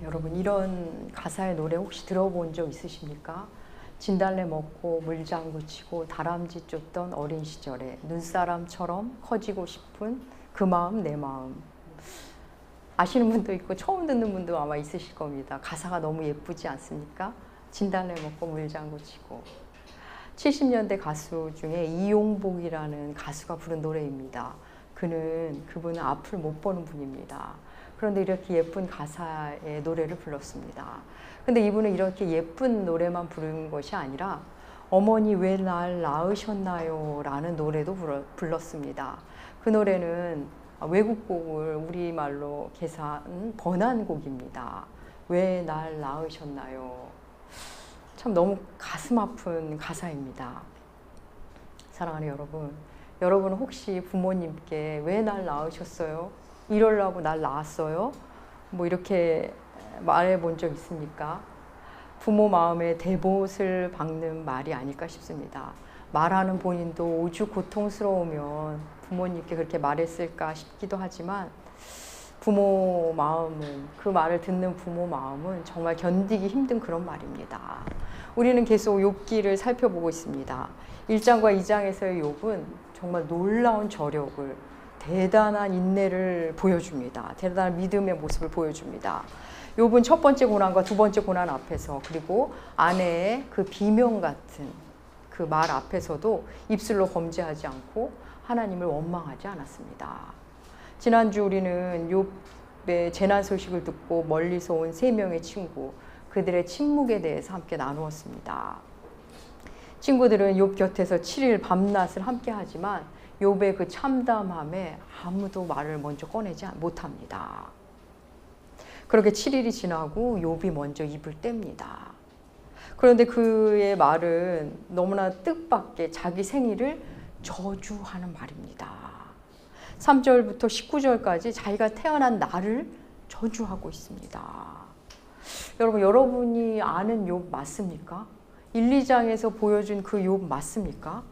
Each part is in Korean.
여러분 이런 가사의 노래 혹시 들어본 적 있으십니까? 진달래 먹고 물장구 치고 다람쥐 쫓던 어린 시절에 눈사람처럼 커지고 싶은 그 마음 내 마음. 아시는 분도 있고 처음 듣는 분도 아마 있으실 겁니다. 가사가 너무 예쁘지 않습니까? 진달래 먹고 물장구 치고. 70년대 가수 중에 이용복이라는 가수가 부른 노래입니다. 그분은 앞을 못 보는 분입니다. 그런데 이렇게 예쁜 가사의 노래를 불렀습니다. 근데 이분은 이렇게 예쁜 노래만 부른 것이 아니라 어머니 왜 날 낳으셨나요? 라는 노래도 불렀습니다. 그 노래는 외국곡을 우리말로 개사한 번안곡입니다. 왜 날 낳으셨나요? 참 너무 가슴 아픈 가사입니다. 사랑하는 여러분, 여러분 혹시 부모님께 왜 날 낳으셨어요? 이러려고 날 낳았어요? 뭐 이렇게 말해 본 적 있습니까? 부모 마음에 대봇을 박는 말이 아닐까 싶습니다. 말하는 본인도 오죽 고통스러우면 부모님께 그렇게 말했을까 싶기도 하지만 부모 마음은, 그 말을 듣는 부모 마음은 정말 견디기 힘든 그런 말입니다. 우리는 계속 욥기를 살펴보고 있습니다. 1장과 2장에서의 욥은 정말 놀라운 저력을, 대단한 인내를 보여줍니다. 대단한 믿음의 모습을 보여줍니다. 욥은 첫 번째 고난과 두 번째 고난 앞에서, 그리고 아내의 그 비명 같은 그 말 앞에서도 입술로 범죄하지 않고 하나님을 원망하지 않았습니다. 지난주 우리는 욥의 재난 소식을 듣고 멀리서 온 3명의 친구, 그들의 침묵에 대해서 함께 나누었습니다. 친구들은 욥 곁에서 7일 밤낮을 함께 하지만 욥의 그 참담함에 아무도 말을 먼저 꺼내지 못합니다. 그렇게 7일이 지나고 욥이 먼저 입을 뗍니다. 그런데 그의 말은 너무나 뜻밖의 자기 생일을 저주하는 말입니다. 3절부터 19절까지 자기가 태어난 날을 저주하고 있습니다. 여러분, 여러분이 아는 욥 맞습니까? 1, 2장에서 보여준 그 욥 맞습니까?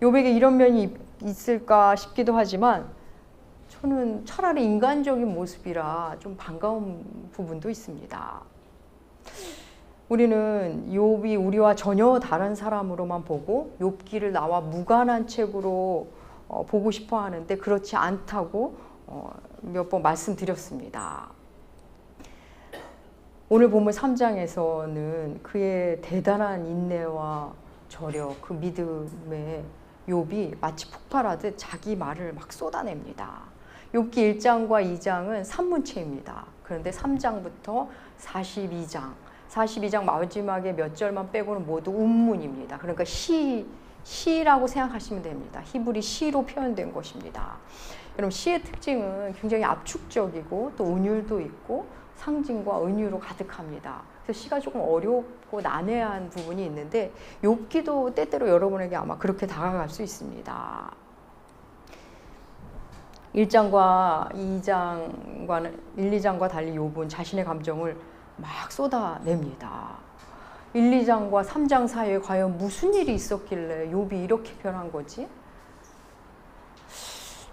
욥에게 이런 면이 있을까 싶기도 하지만 저는 차라리 인간적인 모습이라 좀 반가운 부분도 있습니다. 우리는 욥이 우리와 전혀 다른 사람으로만 보고 욥기를 나와 무관한 책으로 보고 싶어 하는데 그렇지 않다고 몇 번 말씀드렸습니다. 오늘 본문 3장에서는 그의 대단한 인내와 저력, 그 믿음에 욥이 마치 폭발하듯 자기 말을 막 쏟아냅니다. 욥기 1장과 2장은 산문체입니다. 그런데 3장부터 42장 마지막에 몇 절만 빼고는 모두 운문입니다. 그러니까 시라고 생각하시면 됩니다. 히브리 시로 표현된 것입니다. 여러분, 시의 특징은 굉장히 압축적이고 또 운율도 있고 상징과 은유로 가득합니다. 그래서 시가 조금 어렵고 난해한 부분이 있는데 욥기도 때때로 여러분에게 아마 그렇게 다가갈 수 있습니다. 1장과 2장과는 1, 2장과 달리 욥은 자신의 감정을 막 쏟아냅니다. 1, 2장과 3장 사이에 과연 무슨 일이 있었길래 욥이 이렇게 변한 거지?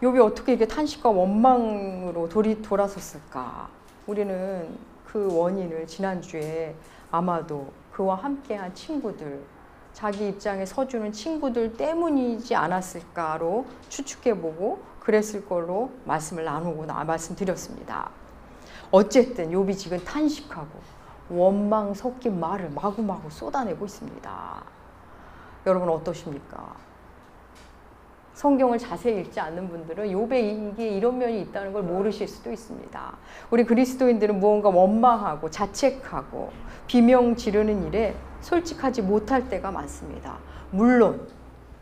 욥이 어떻게 이렇게 탄식과 원망으로 돌아섰을까? 우리는 그 원인을 지난주에 아마도 그와 함께한 친구들, 자기 입장에 서주는 친구들 때문이지 않았을까로 추측해보고 그랬을 걸로 말씀드렸습니다. 어쨌든 욥이 지금 탄식하고 원망 섞인 말을 마구마구 쏟아내고 있습니다. 여러분 어떠십니까? 성경을 자세히 읽지 않는 분들은 욥에 이게 이런 면이 있다는 걸 모르실 수도 있습니다. 우리 그리스도인들은 무언가 원망하고 자책하고 비명 지르는 일에 솔직하지 못할 때가 많습니다. 물론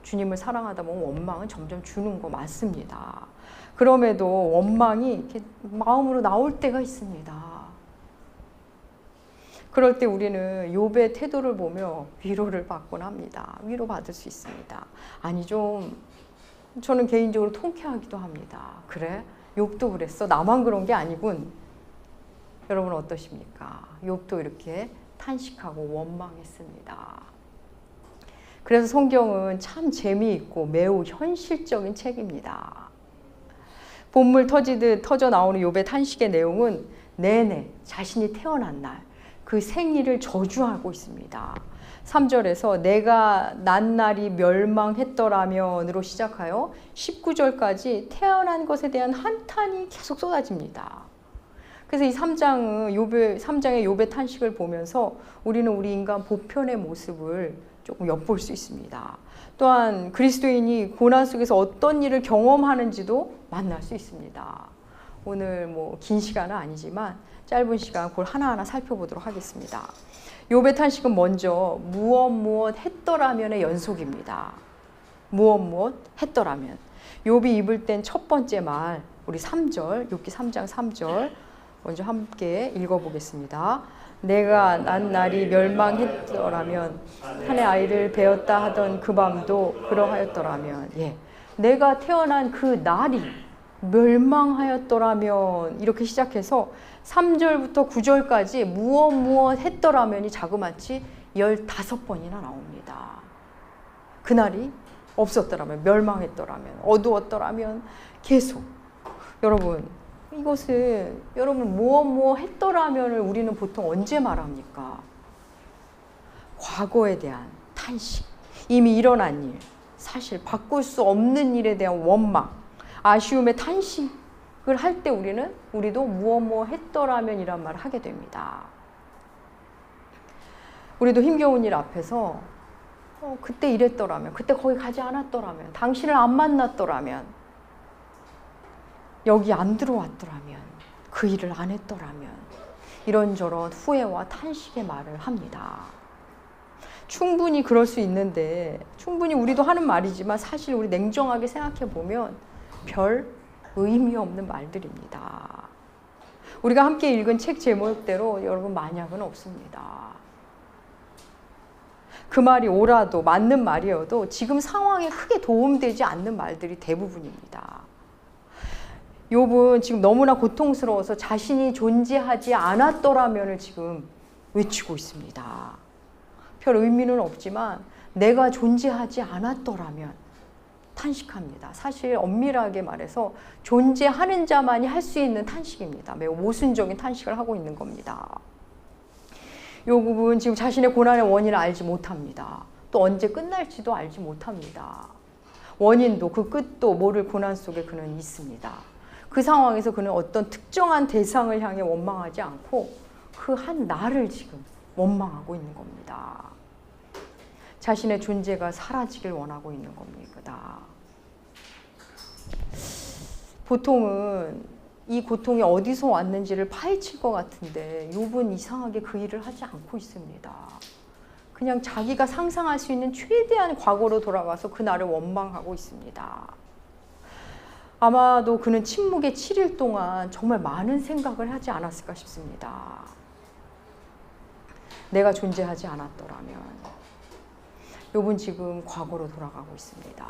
주님을 사랑하다 보면 원망은 점점 주는 거 맞습니다. 그럼에도 원망이 이렇게 마음으로 나올 때가 있습니다. 그럴 때 우리는 욥의 태도를 보며 위로를 받곤 합니다. 위로받을 수 있습니다. 아니 저는 개인적으로 통쾌하기도 합니다. 그래? 욥도 그랬어? 나만 그런 게 아니군. 여러분 어떠십니까? 욥도 이렇게 탄식하고 원망했습니다. 그래서 성경은 참 재미있고 매우 현실적인 책입니다. 본물 터지듯 터져 나오는 욥의 탄식의 내용은 내내 자신이 태어난 날 그 생일을 저주하고 있습니다. 3절에서 내가 난 날이 멸망했더라면으로 시작하여 19절까지 태어난 것에 대한 한탄이 계속 쏟아집니다. 그래서 이 3장의 욥의 탄식을 보면서 우리는 우리 인간 보편의 모습을 조금 엿볼 수 있습니다. 또한 그리스도인이 고난 속에서 어떤 일을 경험하는지도 만날 수 있습니다. 오늘 뭐 긴 시간은 아니지만 짧은 시간 그걸 하나하나 살펴보도록 하겠습니다. 욥의 탄식은 먼저 무엇 했더라면의 연속입니다. 무엇 했더라면. 욥이 입을 땐 첫 번째 말, 우리 3절, 욥기 3장 3절 먼저 함께 읽어보겠습니다. 내가 난 날이 멸망했더라면 한 해 아이를 베었다 하던 그 밤도 그러하였더라면. 예, 내가 태어난 그 날이 멸망하였더라면 이렇게 시작해서 3절부터 9절까지 무엇 했더라면이 자그마치 15번이나 나옵니다. 그날이 없었더라면, 멸망했더라면, 어두웠더라면 계속. 여러분, 이것은 여러분 무엇 했더라면을 우리는 보통 언제 말합니까? 과거에 대한 탄식, 이미 일어난 일, 사실 바꿀 수 없는 일에 대한 원망, 아쉬움의 탄식을 할 때 우리도 무엇 했더라면이란 말을 하게 됩니다. 우리도 힘겨운 일 앞에서 그때 이랬더라면, 그때 거기 가지 않았더라면, 당신을 안 만났더라면, 여기 안 들어왔더라면, 그 일을 안 했더라면 이런저런 후회와 탄식의 말을 합니다. 충분히 그럴 수 있는데, 충분히 우리도 하는 말이지만 사실 우리 냉정하게 생각해 보면 별 의미 없는 말들입니다. 우리가 함께 읽은 책 제목대로 여러분 만약은 없습니다. 그 말이 옳아도 맞는 말이어도 지금 상황에 크게 도움되지 않는 말들이 대부분입니다. 욥은 지금 너무나 고통스러워서 자신이 존재하지 않았더라면을 지금 외치고 있습니다. 별 의미는 없지만 내가 존재하지 않았더라면 탄식합니다. 사실 엄밀하게 말해서 존재하는 자만이 할 수 있는 탄식입니다. 매우 모순적인 탄식을 하고 있는 겁니다. 욥은 지금 자신의 고난의 원인을 알지 못합니다. 또 언제 끝날지도 알지 못합니다. 원인도 그 끝도 모를 고난 속에 그는 있습니다. 그 상황에서 그는 어떤 특정한 대상을 향해 원망하지 않고 그 한 날을 지금 원망하고 있는 겁니다. 자신의 존재가 사라지길 원하고 있는 겁니다. 보통은 이 고통이 어디서 왔는지를 파헤칠 것 같은데 욥은 이상하게 그 일을 하지 않고 있습니다. 그냥 자기가 상상할 수 있는 최대한 과거로 돌아가서 그 날을 원망하고 있습니다. 아마도 그는 침묵의 7일 동안 정말 많은 생각을 하지 않았을까 싶습니다. 내가 존재하지 않았더라면. 욥은 지금 과거로 돌아가고 있습니다.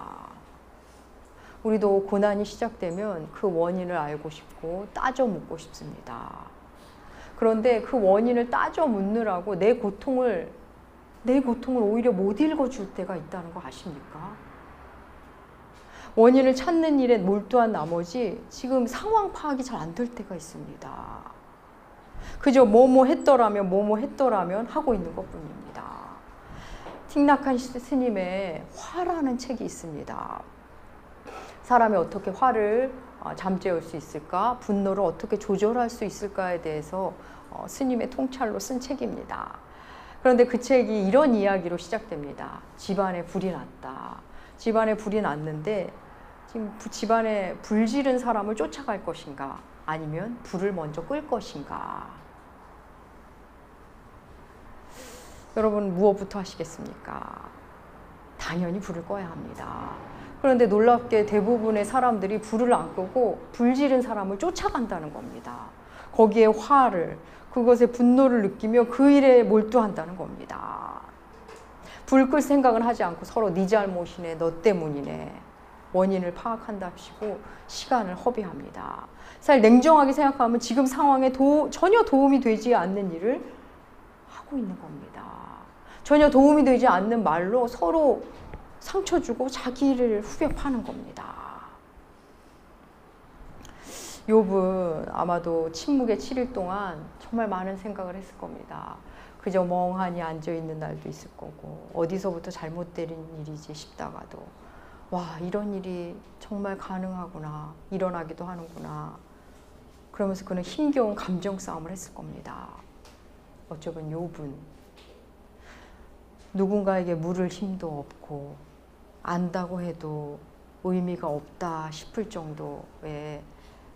우리도 고난이 시작되면 그 원인을 알고 싶고 따져 묻고 싶습니다. 그런데 그 원인을 따져 묻느라고 내 고통을 오히려 못 읽어줄 때가 있다는 거 아십니까? 원인을 찾는 일에 몰두한 나머지 지금 상황 파악이 잘 안 될 때가 있습니다. 그저 뭐뭐 했더라면 하고 있는 것뿐입니다. 틱낙한 스님의 화라는 책이 있습니다. 사람이 어떻게 화를 잠재울 수 있을까? 분노를 어떻게 조절할 수 있을까에 대해서 스님의 통찰로 쓴 책입니다. 그런데 그 책이 이런 이야기로 시작됩니다. 집안에 불이 났다. 집안에 불이 났는데 지금 집안에 불 지른 사람을 쫓아갈 것인가? 아니면 불을 먼저 끌 것인가? 여러분 무엇부터 하시겠습니까? 당연히 불을 꺼야 합니다. 그런데 놀랍게 대부분의 사람들이 불을 안 끄고 불 지른 사람을 쫓아간다는 겁니다. 거기에 화를, 그것에 분노를 느끼며 그 일에 몰두한다는 겁니다. 불 끌 생각은 하지 않고 서로 네 잘못이네, 너 때문이네, 원인을 파악한답시고 시간을 허비합니다. 사실 냉정하게 생각하면 지금 상황에 전혀 도움이 되지 않는 일을 하고 있는 겁니다. 전혀 도움이 되지 않는 말로 서로 상처 주고 자기 일을 후벼 파는 겁니다. 욥은 아마도 침묵의 7일 동안 정말 많은 생각을 했을 겁니다. 그저 멍하니 앉아있는 날도 있을 거고 어디서부터 잘못된 일이지 싶다가도 와, 이런 일이 정말 가능하구나, 일어나기도 하는구나. 그러면서 그는 힘겨운 감정 싸움을 했을 겁니다. 어쩌면 욥은 누군가에게 물을 힘도 없고 안다고 해도 의미가 없다 싶을 정도의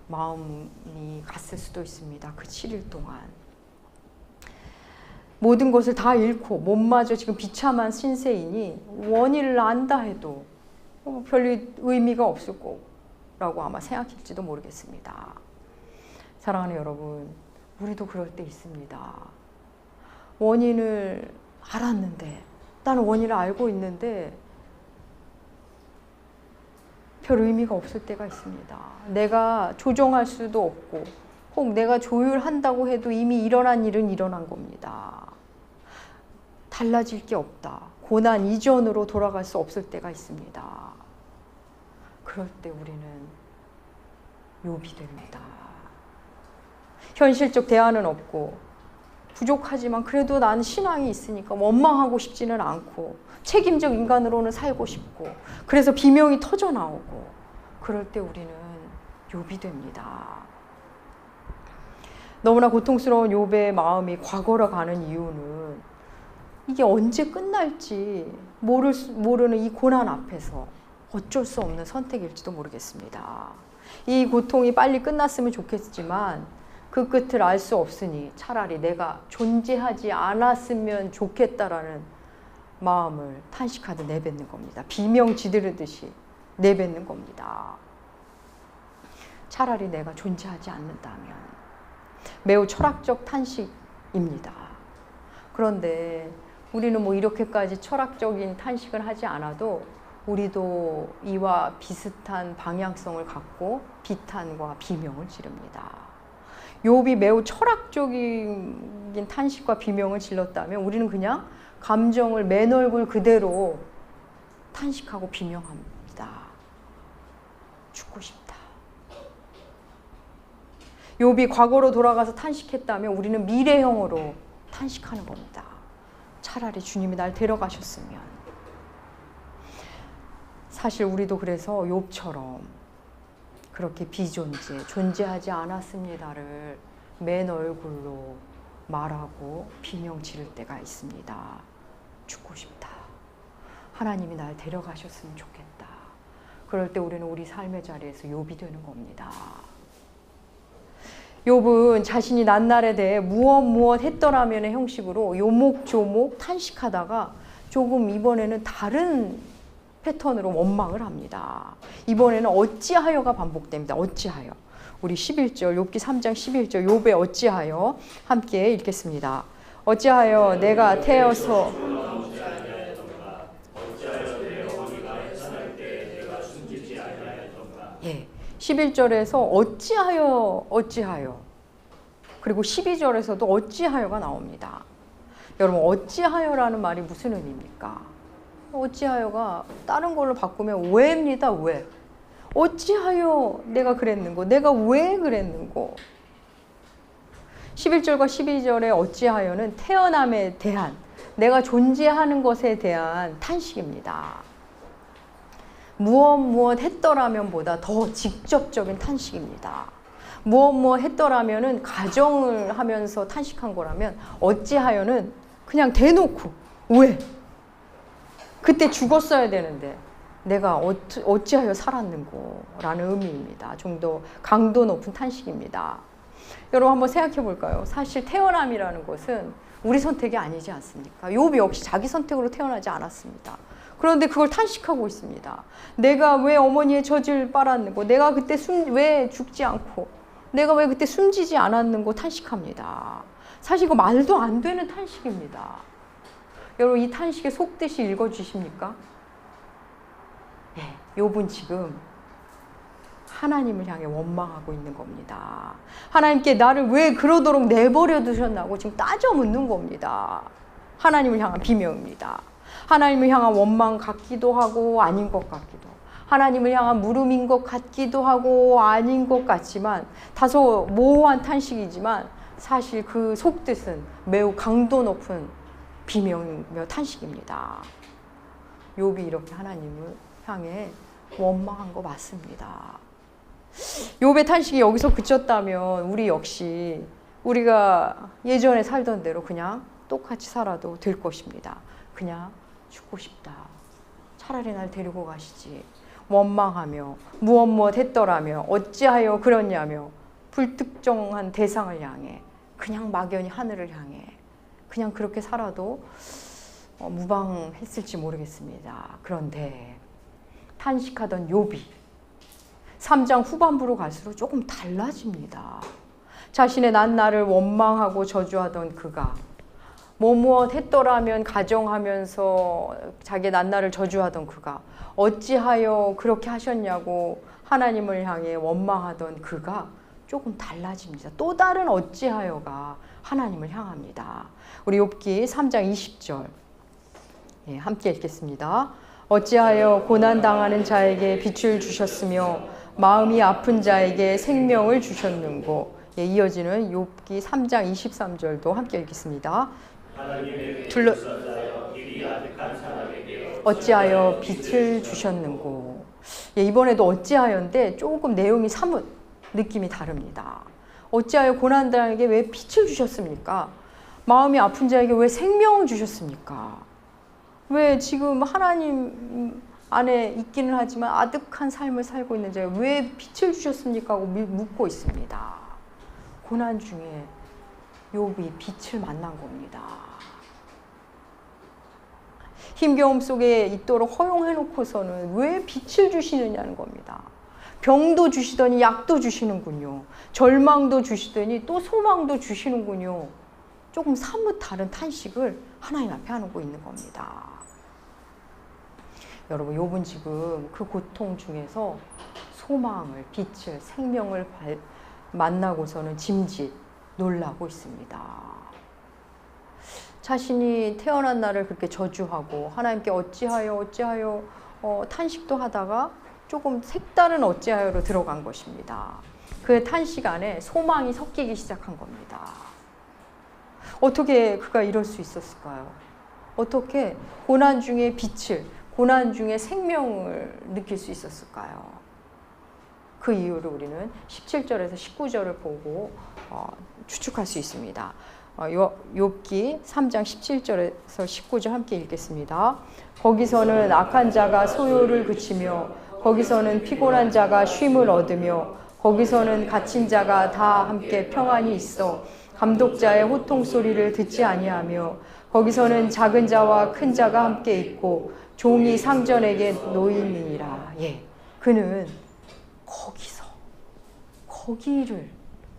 마음이 갔을 수도 있습니다. 그 7일 동안 모든 것을 다 잃고 몸마저 지금 비참한 신세이니 원인을 안다 해도 별 의미가 없을 거라고 아마 생각할지도 모르겠습니다. 사랑하는 여러분, 우리도 그럴 때 있습니다. 원인을 알았는데, 나는 원인을 알고 있는데 별 의미가 없을 때가 있습니다. 내가 조정할 수도 없고 혹 내가 조율한다고 해도 이미 일어난 일은 일어난 겁니다. 달라질 게 없다. 고난 이전으로 돌아갈 수 없을 때가 있습니다. 그럴 때 우리는 욥이 됩니다. 현실적 대안은 없고 부족하지만 그래도 나는 신앙이 있으니까 원망하고 싶지는 않고 책임적 인간으로는 살고 싶고 그래서 비명이 터져 나오고 그럴 때 우리는 욥이 됩니다. 너무나 고통스러운 욥의 마음이 과거로 가는 이유는 이게 언제 끝날지 모르는 이 고난 앞에서 어쩔 수 없는 선택일지도 모르겠습니다. 이 고통이 빨리 끝났으면 좋겠지만 그 끝을 알 수 없으니 차라리 내가 존재하지 않았으면 좋겠다라는 마음을 탄식하듯 내뱉는 겁니다. 비명 지르듯이 내뱉는 겁니다. 차라리 내가 존재하지 않는다면. 매우 철학적 탄식입니다. 그런데 우리는 뭐 이렇게까지 철학적인 탄식을 하지 않아도 우리도 이와 비슷한 방향성을 갖고 비탄과 비명을 지릅니다. 욥이 매우 철학적인 탄식과 비명을 질렀다면 우리는 그냥 감정을 맨 얼굴 그대로 탄식하고 비명합니다. 죽고 싶다. 욥이 과거로 돌아가서 탄식했다면 우리는 미래형으로 탄식하는 겁니다. 차라리 주님이 날 데려가셨으면. 사실 우리도 그래서 욥처럼 그렇게 비존재, 존재하지 않았습니다를 맨 얼굴로 말하고 비명 지를 때가 있습니다. 죽고 싶다. 하나님이 날 데려가셨으면 좋겠다. 그럴 때 우리는 우리 삶의 자리에서 욥이 되는 겁니다. 욥은 자신이 난날에 대해 무엇 했더라면의 형식으로 요목조목 탄식하다가 조금 이번에는 다른 패턴으로 원망을 합니다. 이번에는 어찌하여가 반복됩니다. 어찌하여. 우리 11절 욥기 3장 11절 욥의 어찌하여 함께 읽겠습니다. 어찌하여 내가 태어서 예, 11절에서 어찌하여 그리고 12절에서도 어찌하여가 나옵니다. 여러분 어찌하여라는 말이 무슨 의미입니까? 어찌하여가 다른 걸로 바꾸면 왜입니다. 왜? 어찌하여 내가 그랬는고 내가 왜 그랬는고 11절과 12절의 어찌하여는 태어남에 대한 내가 존재하는 것에 대한 탄식입니다. 무엇 했더라면 보다 더 직접적인 탄식입니다. 무엇 했더라면은 가정을 하면서 탄식한 거라면 어찌하여는 그냥 대놓고 왜? 그때 죽었어야 되는데 내가 어찌하여 살았는고 라는 의미입니다. 좀 더 강도 높은 탄식입니다. 여러분 한번 생각해 볼까요? 사실 태어남이라는 것은 우리 선택이 아니지 않습니까? 욥이 역시 자기 선택으로 태어나지 않았습니다. 그런데 그걸 탄식하고 있습니다. 내가 왜 어머니의 젖을 빨았는고 내가 그때 왜 죽지 않고 내가 왜 그때 숨지지 않았는고 탄식합니다. 사실 이거 말도 안 되는 탄식입니다. 여러분 이 탄식에 속뜻이 읽어주십니까? 네, 욥은 지금 하나님을 향해 원망하고 있는 겁니다. 하나님께 나를 왜 그러도록 내버려 두셨나고 지금 따져 묻는 겁니다. 하나님을 향한 비명입니다. 하나님을 향한 원망 같기도 하고 아닌 것 같기도. 하나님을 향한 물음인 것 같기도 하고 아닌 것 같지만 다소 모호한 탄식이지만 사실 그 속뜻은 매우 강도 높은 비명이며 탄식입니다. 욥이 이렇게 하나님을 향해 원망한 거 맞습니다. 욥의 탄식이 여기서 그쳤다면 우리 역시 우리가 예전에 살던 대로 그냥 똑같이 살아도 될 것입니다. 그냥 죽고 싶다. 차라리 날 데리고 가시지. 원망하며 무엇 했더라며 어찌하여 그렇냐며 불특정한 대상을 향해 그냥 막연히 하늘을 향해 그냥 그렇게 살아도 무방했을지 모르겠습니다. 그런데 탄식하던 욥이 3장 후반부로 갈수록 조금 달라집니다. 자신의 낱날을 원망하고 저주하던 그가 무엇 했더라면 가정하면서 자기의 낱날을 저주하던 그가 어찌하여 그렇게 하셨냐고 하나님을 향해 원망하던 그가 조금 달라집니다. 또 다른 어찌하여가 하나님을 향합니다. 우리 욥기 3장 20절 함께 읽겠습니다. 어찌하여 고난당하는 자에게 빛을 주셨으며 마음이 아픈 자에게 생명을 주셨는고. 이어지는 욥기 3장 23절도 함께 읽겠습니다. 어찌하여 빛을 주셨는고. 이번에도 어찌하여인데 조금 내용이 사뭇 느낌이 다릅니다. 어찌하여 고난당에게 왜 빛을 주셨습니까? 마음이 아픈 자에게 왜 생명을 주셨습니까? 왜 지금 하나님 안에 있기는 하지만 아득한 삶을 살고 있는 자에게 왜 빛을 주셨습니까? 하고 묻고 있습니다. 고난 중에 욥이 빛을 만난 겁니다. 힘겨움 속에 있도록 허용해놓고서는 왜 빛을 주시느냐는 겁니다. 병도 주시더니 약도 주시는군요. 절망도 주시더니 또 소망도 주시는군요. 조금 사뭇 다른 탄식을 하나님 앞에 하고 있는 겁니다. 여러분, 욥은 지금 그 고통 중에서 소망을, 빛을, 생명을 만나고서는 짐짓 놀라고 있습니다. 자신이 태어난 날을 그렇게 저주하고 하나님께 어찌하여 탄식도 하다가 조금 색다른 어찌하여로 들어간 것입니다. 그 탄식 안에 소망이 섞이기 시작한 겁니다. 어떻게 그가 이럴 수 있었을까요? 어떻게 고난 중에 빛을, 고난 중에 생명을 느낄 수 있었을까요? 그 이유를 우리는 17절에서 19절을 보고 추측할 수 있습니다. 욥기 3장 17절에서 19절 함께 읽겠습니다. 거기서는 악한 자가 소요를 그치며 거기서는 피곤한 자가 쉼을 얻으며 거기서는 갇힌 자가 다 함께 평안히 있어 감독자의 호통 소리를 듣지 아니하며 거기서는 작은 자와 큰 자가 함께 있고 종이 상전에게 놓이니라. 그는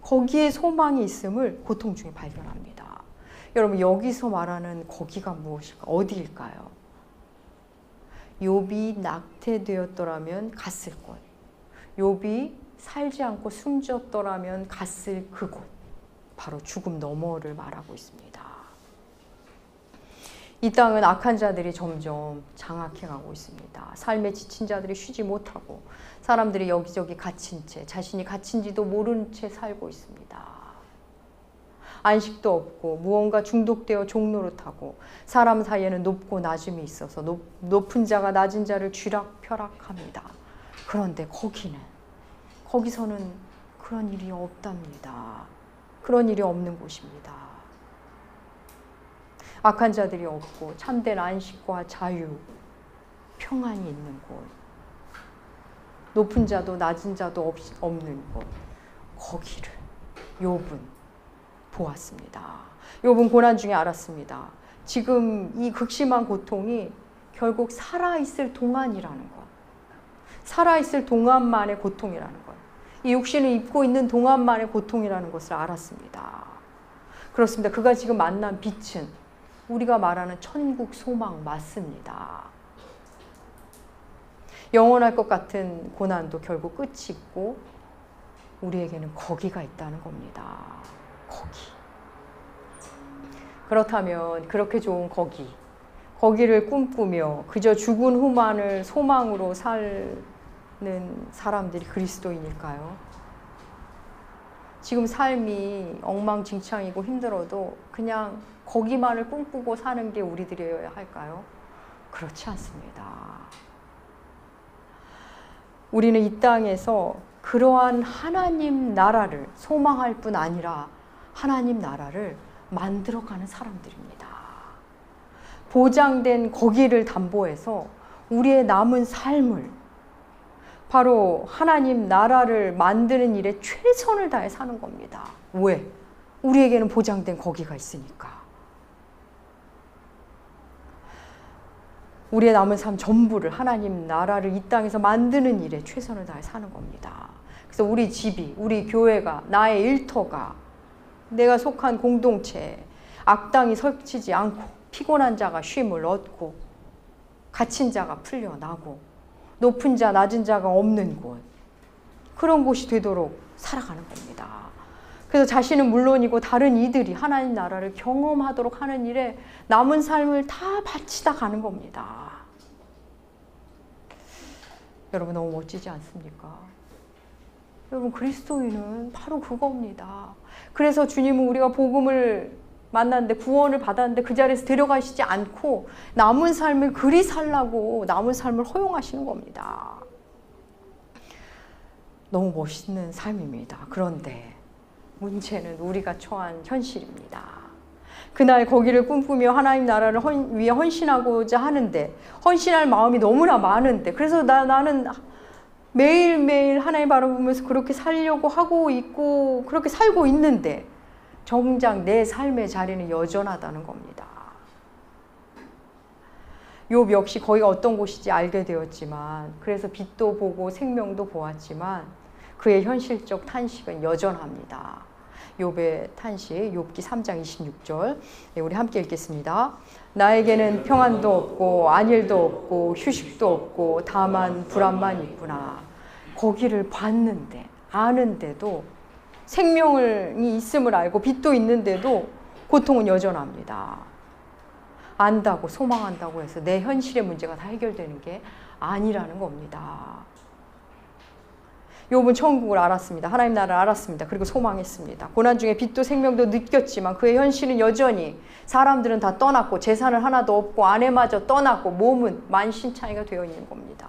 거기에 소망이 있음을 고통 중에 발견합니다. 여러분, 여기서 말하는 거기가 무엇일까? 어디일까요? 욥이 낙태되었더라면 갔을 곳, 욥이 살지 않고 숨졌더라면 갔을 그곳, 바로 죽음 너머를 말하고 있습니다. 이 땅은 악한 자들이 점점 장악해가고 있습니다. 삶에 지친 자들이 쉬지 못하고 사람들이 여기저기 갇힌 채, 자신이 갇힌지도 모르는 채 살고 있습니다. 안식도 없고 무언가 중독되어 종노릇하고 사람 사이에는 높고 낮음이 있어서 높은 자가 낮은 자를 쥐락펴락합니다. 그런데 거기서는 그런 일이 없답니다. 그런 일이 없는 곳입니다. 악한 자들이 없고 참된 안식과 자유, 평안이 있는 곳, 높은 자도 낮은 자도 없는 곳, 거기를 욥은 보았습니다. 욥은 고난 중에 알았습니다. 지금 이 극심한 고통이 결국 살아있을 동안이라는 것, 살아있을 동안만의 고통이라는 것, 이 육신을 입고 있는 동안만의 고통이라는 것을 알았습니다. 그렇습니다. 그가 지금 만난 빛은 우리가 말하는 천국 소망 맞습니다. 영원할 것 같은 고난도 결국 끝이 있고 우리에게는 거기가 있다는 겁니다. 그렇다면 그렇게 좋은 거기를 꿈꾸며 그저 죽은 후만을 소망으로 살 사람들이 그리스도인일까요? 지금 삶이 엉망진창이고 힘들어도 그냥 거기만을 꿈꾸고 사는 게 우리들이어야 할까요? 그렇지 않습니다. 우리는 이 땅에서 그러한 하나님 나라를 소망할 뿐 아니라 하나님 나라를 만들어가는 사람들입니다. 보장된 거기를 담보해서 우리의 남은 삶을 바로 하나님 나라를 만드는 일에 최선을 다해 사는 겁니다. 왜? 우리에게는 보장된 거기가 있으니까. 우리의 남은 삶 전부를 하나님 나라를 이 땅에서 만드는 일에 최선을 다해 사는 겁니다. 그래서 우리 집이, 우리 교회가, 나의 일터가, 내가 속한 공동체에 악당이 설치지 않고 피곤한 자가 쉼을 얻고 갇힌 자가 풀려나고 높은 자, 낮은 자가 없는 곳, 그런 곳이 되도록 살아가는 겁니다. 그래서 자신은 물론이고 다른 이들이 하나님 나라를 경험하도록 하는 일에 남은 삶을 다 바치다 가는 겁니다. 여러분 너무 멋지지 않습니까? 여러분 그리스도인은 바로 그겁니다. 그래서 주님은 우리가 복음을 만났는데 구원을 받았는데 그 자리에서 데려가시지 않고 남은 삶을 그리 살라고 남은 삶을 허용하시는 겁니다. 너무 멋있는 삶입니다. 그런데 문제는 우리가 처한 현실입니다. 그날 거기를 꿈꾸며 하나님 나라를 위해 헌신하고자 하는데 헌신할 마음이 너무나 많은데 그래서 나는 매일매일 하나님 바라보면서 그렇게 살려고 하고 있고 그렇게 살고 있는데 정작 내 삶의 자리는 여전하다는 겁니다. 욥 역시 거기가 어떤 곳인지 알게 되었지만 그래서 빛도 보고 생명도 보았지만 그의 현실적 탄식은 여전합니다. 욥의 탄식, 욥기 3장 26절 우리 함께 읽겠습니다. 나에게는 평안도 없고 안일도 없고 휴식도 없고 다만 불안만 있구나. 거기를 봤는데 아는데도 생명이 있음을 알고 빛도 있는데도 고통은 여전합니다. 안다고 소망한다고 해서 내 현실의 문제가 다 해결되는 게 아니라는 겁니다. 욥은 천국을 알았습니다. 하나님 나라를 알았습니다. 그리고 소망했습니다. 고난 중에 빛도 생명도 느꼈지만 그의 현실은 여전히 사람들은 다 떠났고 재산은 하나도 없고 아내마저 떠났고 몸은 만신창이가 되어 있는 겁니다.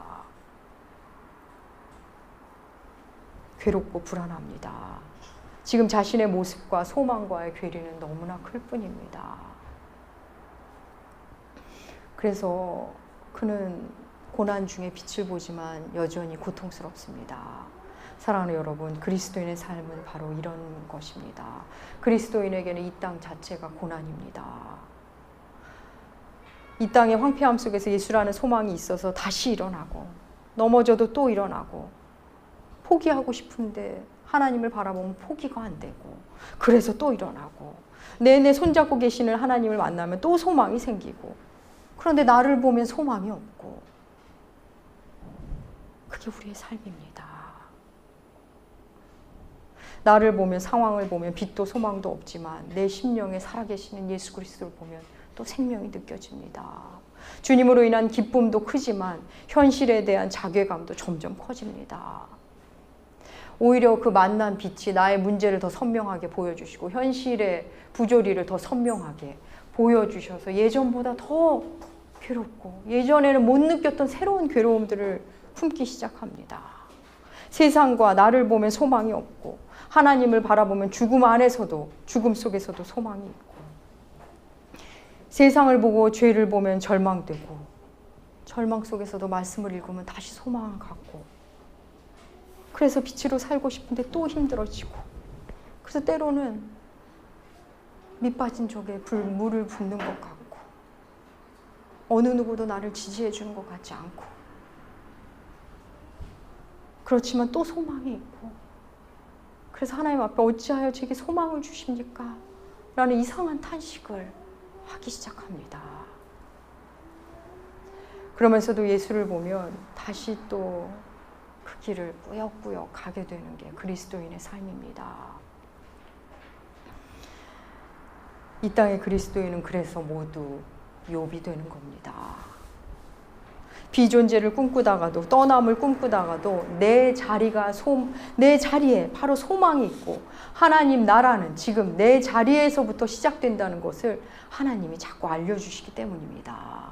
괴롭고 불안합니다. 지금 자신의 모습과 소망과의 괴리는 너무나 클 뿐입니다. 그래서 그는 고난 중에 빛을 보지만 여전히 고통스럽습니다. 사랑하는 여러분, 그리스도인의 삶은 바로 이런 것입니다. 그리스도인에게는 이 땅 자체가 고난입니다. 이 땅의 황폐함 속에서 예수라는 소망이 있어서 다시 일어나고 넘어져도 또 일어나고 포기하고 싶은데 하나님을 바라보면 포기가 안 되고 그래서 또 일어나고 내내 손잡고 계시는 하나님을 만나면 또 소망이 생기고 그런데 나를 보면 소망이 없고 그게 우리의 삶입니다. 나를 보면 상황을 보면 빛도 소망도 없지만 내 심령에 살아계시는 예수 그리스도를 보면 또 생명이 느껴집니다. 주님으로 인한 기쁨도 크지만 현실에 대한 자괴감도 점점 커집니다. 오히려 그 만난 빛이 나의 문제를 더 선명하게 보여주시고 현실의 부조리를 더 선명하게 보여주셔서 예전보다 더 괴롭고 예전에는 못 느꼈던 새로운 괴로움들을 품기 시작합니다. 세상과 나를 보면 소망이 없고 하나님을 바라보면 죽음 안에서도 죽음 속에서도 소망이 있고 세상을 보고 죄를 보면 절망되고 절망 속에서도 말씀을 읽으면 다시 소망을 갖고 그래서 빛으로 살고 싶은데 또 힘들어지고 그래서 때로는 밑빠진 적에 물을 붓는 것 같고 어느 누구도 나를 지지해 주는 것 같지 않고 그렇지만 또 소망이 있고 그래서 하나님 앞에 어찌하여 제게 소망을 주십니까? 라는 이상한 탄식을 하기 시작합니다. 그러면서도 예수를 보면 다시 또 그 길을 꾸역꾸역 가게 되는 게 그리스도인의 삶입니다. 이 땅의 그리스도인은 그래서 모두 욥이 되는 겁니다. 비존재를 꿈꾸다가도 떠남을 꿈꾸다가도 내 자리에 바로 소망이 있고 하나님 나라는 지금 내 자리에서부터 시작된다는 것을 하나님이 자꾸 알려주시기 때문입니다.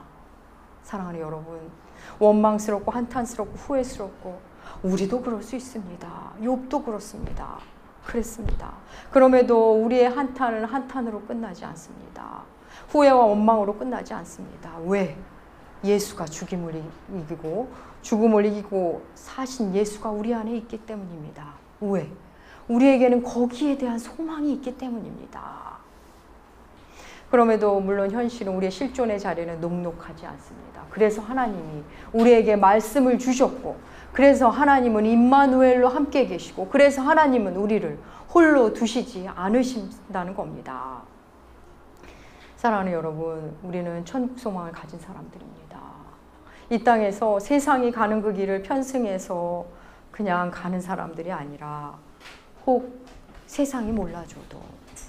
사랑하는 여러분, 원망스럽고 한탄스럽고 후회스럽고 우리도 그럴 수 있습니다. 욥도 그렇습니다. 그랬습니다. 그럼에도 우리의 한탄은 한탄으로 끝나지 않습니다. 후회와 원망으로 끝나지 않습니다. 왜? 예수가 죽음을 이기고 사신 예수가 우리 안에 있기 때문입니다. 왜? 우리에게는 거기에 대한 소망이 있기 때문입니다. 그럼에도 물론 현실은 우리의 실존의 자리는 녹록하지 않습니다. 그래서 하나님이 우리에게 말씀을 주셨고, 그래서 하나님은 임마누엘로 함께 계시고, 그래서 하나님은 우리를 홀로 두시지 않으신다는 겁니다. 사랑하는 여러분, 우리는 천국 소망을 가진 사람들입니다. 이 땅에서 세상이 가는 그 길을 편승해서 그냥 가는 사람들이 아니라 혹 세상이 몰라줘도,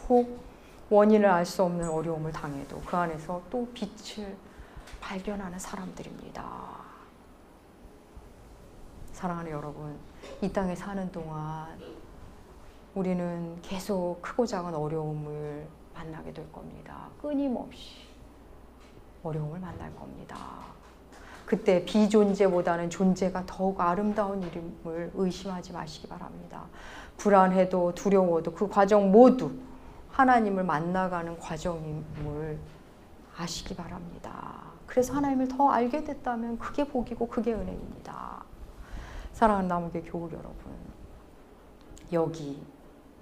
혹 원인을 알 수 없는 어려움을 당해도 그 안에서 또 빛을 발견하는 사람들입니다. 사랑하는 여러분, 이 땅에 사는 동안 우리는 계속 크고 작은 어려움을 만나게 될 겁니다. 끊임없이 어려움을 만날 겁니다. 그때 비존재보다는 존재가 더욱 아름다운 이름을 의심하지 마시기 바랍니다. 불안해도 두려워도 그 과정 모두 하나님을 만나가는 과정임을 아시기 바랍니다. 그래서 하나님을 더 알게 됐다면 그게 복이고 그게 은혜입니다. 사랑하는 나무교회 교우 여러분, 여기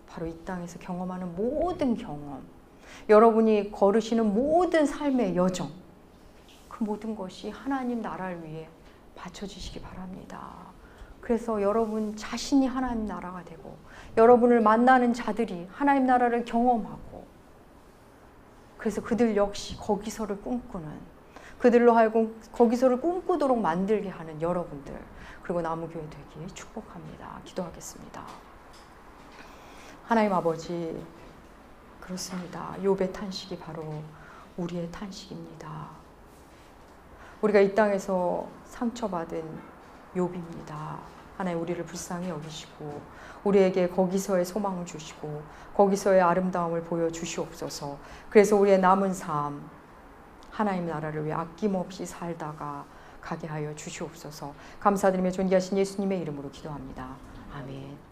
바로 이 땅에서 경험하는 모든 경험, 여러분이 걸으시는 모든 삶의 여정, 그 모든 것이 하나님 나라를 위해 바쳐지시기 바랍니다. 그래서 여러분 자신이 하나님 나라가 되고 여러분을 만나는 자들이 하나님 나라를 경험하고, 그래서 그들 역시 거기서를 꿈꾸는, 그들로 하여금 거기서를 꿈꾸도록 만들게 하는 여러분들, 그리고 나무교회 되기 축복합니다. 기도하겠습니다. 하나님 아버지, 그렇습니다. 욥의 탄식이 바로 우리의 탄식입니다. 우리가 이 땅에서 상처받은 욥입니다. 하나님, 우리를 불쌍히 여기시고 우리에게 거기서의 소망을 주시고 거기서의 아름다움을 보여주시옵소서. 그래서 우리의 남은 삶 하나님 나라를 위해 아낌없이 살다가 가게 하여 주시옵소서. 감사드리며 존귀하신 예수님의 이름으로 기도합니다. 아멘.